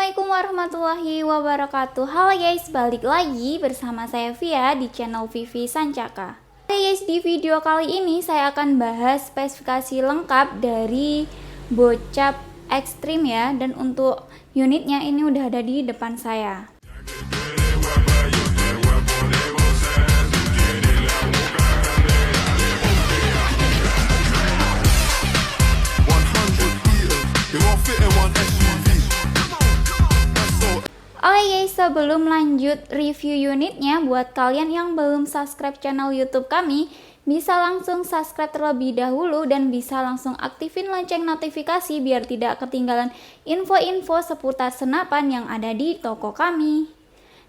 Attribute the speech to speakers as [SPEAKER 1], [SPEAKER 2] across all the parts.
[SPEAKER 1] Assalamualaikum warahmatullahi wabarakatuh. Halo guys, balik lagi bersama saya Via di channel Vivi Sancaka. Oke guys, di video kali ini saya akan bahas spesifikasi lengkap dari bocap ekstrim ya. Dan untuk unitnya ini udah ada di depan saya. Oke guys, sebelum lanjut review unitnya, buat kalian yang belum subscribe channel YouTube kami, bisa langsung subscribe terlebih dahulu dan bisa langsung aktifin lonceng notifikasi biar tidak ketinggalan info-info seputar senapan yang ada di toko kami.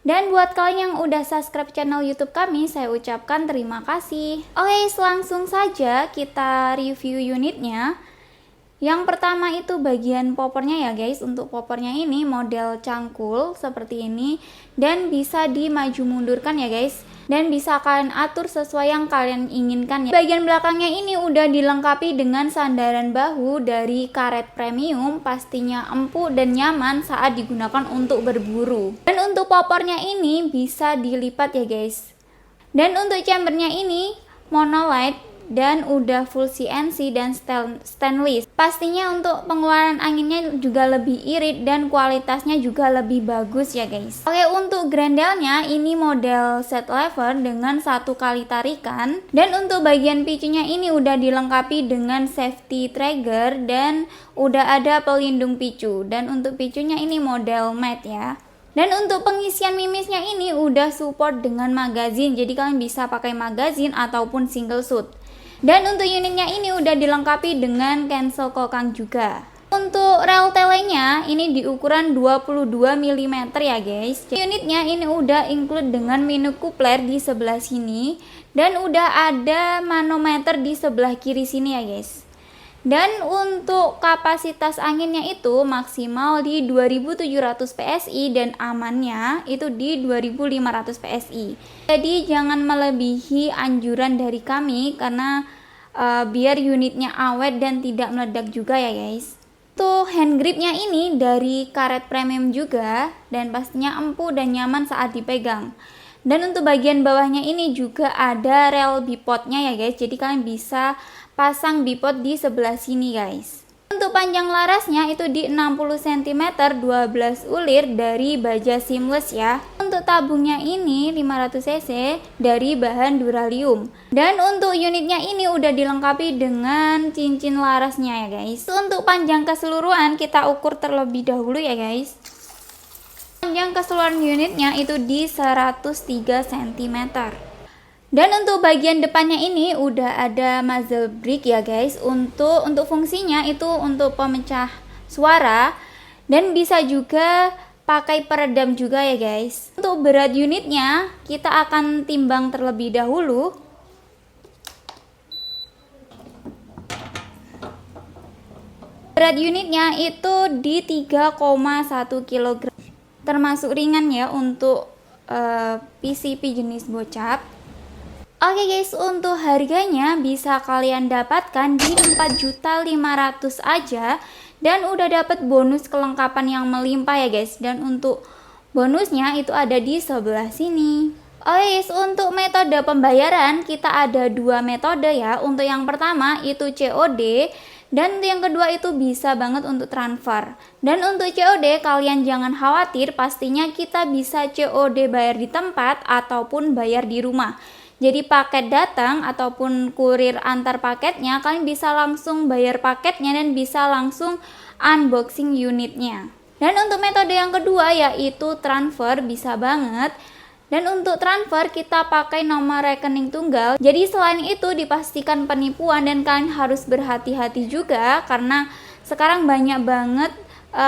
[SPEAKER 1] Dan buat kalian yang udah subscribe channel YouTube kami, saya ucapkan terima kasih. Oke, langsung saja kita review unitnya. Yang pertama itu bagian poppernya ya guys. Untuk poppernya ini model cangkul seperti ini dan bisa dimaju mundurkan ya guys, dan bisa kalian atur sesuai yang kalian inginkan ya. Bagian belakangnya ini udah dilengkapi dengan sandaran bahu dari karet premium, pastinya empuk dan nyaman saat digunakan untuk berburu. Dan untuk poppernya ini bisa dilipat ya guys. Dan untuk chambernya ini monolight dan udah full CNC dan stainless. Pastinya untuk pengeluaran anginnya juga lebih irit dan kualitasnya juga lebih bagus ya guys. Oke, untuk grendelnya ini model set lever dengan 1 kali tarikan. Dan untuk bagian picunya ini udah dilengkapi dengan safety trigger dan udah ada pelindung picu. Dan untuk picunya ini model matte ya. Dan untuk pengisian mimisnya ini udah support dengan magazine, jadi kalian bisa pakai magazine ataupun single shoot. Dan untuk unitnya ini udah dilengkapi dengan cancel kokang juga. Untuk rel telenya ini di ukuran 22 mm ya guys. Unitnya ini udah include dengan menu coupler di sebelah sini dan udah ada manometer di sebelah kiri sini ya guys. Dan untuk kapasitas anginnya itu maksimal di 2700 PSI dan amannya itu di 2500 PSI. Jadi jangan melebihi anjuran dari kami karena biar unitnya awet dan tidak meledak juga ya guys. Untuk hand gripnya ini dari karet premium juga dan pastinya empuk dan nyaman saat dipegang. Dan untuk bagian bawahnya ini juga ada rel bipodnya ya guys, jadi kalian bisa pasang bipod di sebelah sini guys. Untuk panjang larasnya itu di 60 cm 12 ulir dari baja seamless ya. Untuk tabungnya ini 500 cc dari bahan duralium. Dan untuk unitnya ini udah dilengkapi dengan cincin larasnya ya guys. Untuk panjang keseluruhan kita ukur terlebih dahulu ya guys. Panjang keseluruhan unitnya itu di 103 cm. Dan untuk bagian depannya ini udah ada muzzle brake ya guys. Untuk fungsinya itu untuk pemecah suara dan bisa juga pakai peredam juga ya guys. Untuk berat unitnya kita akan timbang terlebih dahulu. Berat unitnya itu di 3,1 kg. Termasuk ringan ya untuk PCP jenis bocap. Oke guys, untuk harganya bisa kalian dapatkan di 4.500.000 aja dan udah dapat bonus kelengkapan yang melimpah ya guys. Dan untuk bonusnya itu ada di sebelah sini. Oke guys, untuk metode pembayaran kita ada 2 metode ya. Untuk yang pertama itu COD. Dan yang kedua itu bisa banget untuk transfer. Dan untuk COD kalian jangan khawatir, pastinya kita bisa COD bayar di tempat ataupun bayar di rumah. Jadi paket datang ataupun kurir antar paketnya kalian bisa langsung bayar paketnya dan bisa langsung unboxing unitnya. Dan untuk metode yang kedua yaitu transfer, bisa banget. Dan untuk transfer kita pakai nomor rekening tunggal. Jadi selain itu dipastikan penipuan dan kalian harus berhati-hati juga karena sekarang banyak banget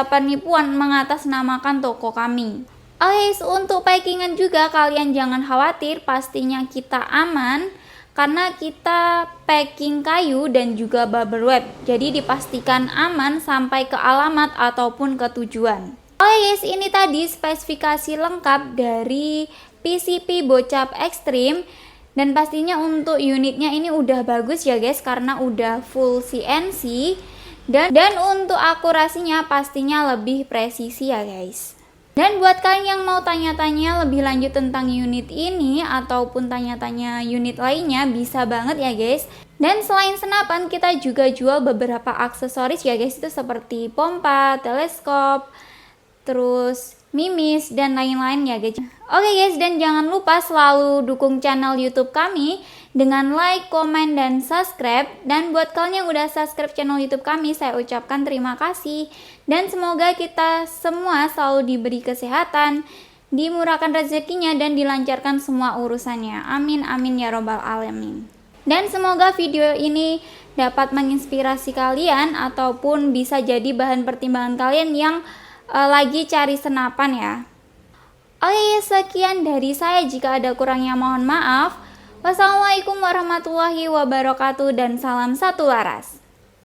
[SPEAKER 1] penipuan mengatasnamakan toko kami. Oke, untuk packingan juga kalian jangan khawatir, pastinya kita aman karena kita packing kayu dan juga bubble wrap. Jadi dipastikan aman sampai ke alamat ataupun ke tujuan. Oke guys, ini tadi spesifikasi lengkap dari PCP bocap ekstrim. Dan pastinya untuk unitnya ini udah bagus ya guys, karena udah full CNC Dan untuk akurasinya pastinya lebih presisi ya guys. Dan buat kalian yang mau tanya-tanya lebih lanjut tentang unit ini ataupun tanya-tanya unit lainnya, bisa banget ya guys. Dan selain senapan, kita juga jual beberapa aksesoris ya guys, itu seperti pompa, teleskop, terus mimis dan lain-lain ya guys. Oke guys, dan jangan lupa selalu dukung channel YouTube kami dengan like, komen, dan subscribe. Dan buat kalian yang udah subscribe channel YouTube kami, saya ucapkan terima kasih. Dan semoga kita semua selalu diberi kesehatan, dimurahkan rezekinya, dan dilancarkan semua urusannya. Amin amin ya robbal alamin. Dan semoga video ini dapat menginspirasi kalian ataupun bisa jadi bahan pertimbangan kalian yang lagi cari senapan ya. Oke, sekian dari saya. Jika ada kurangnya mohon maaf. Wassalamualaikum warahmatullahi wabarakatuh dan salam satu laras.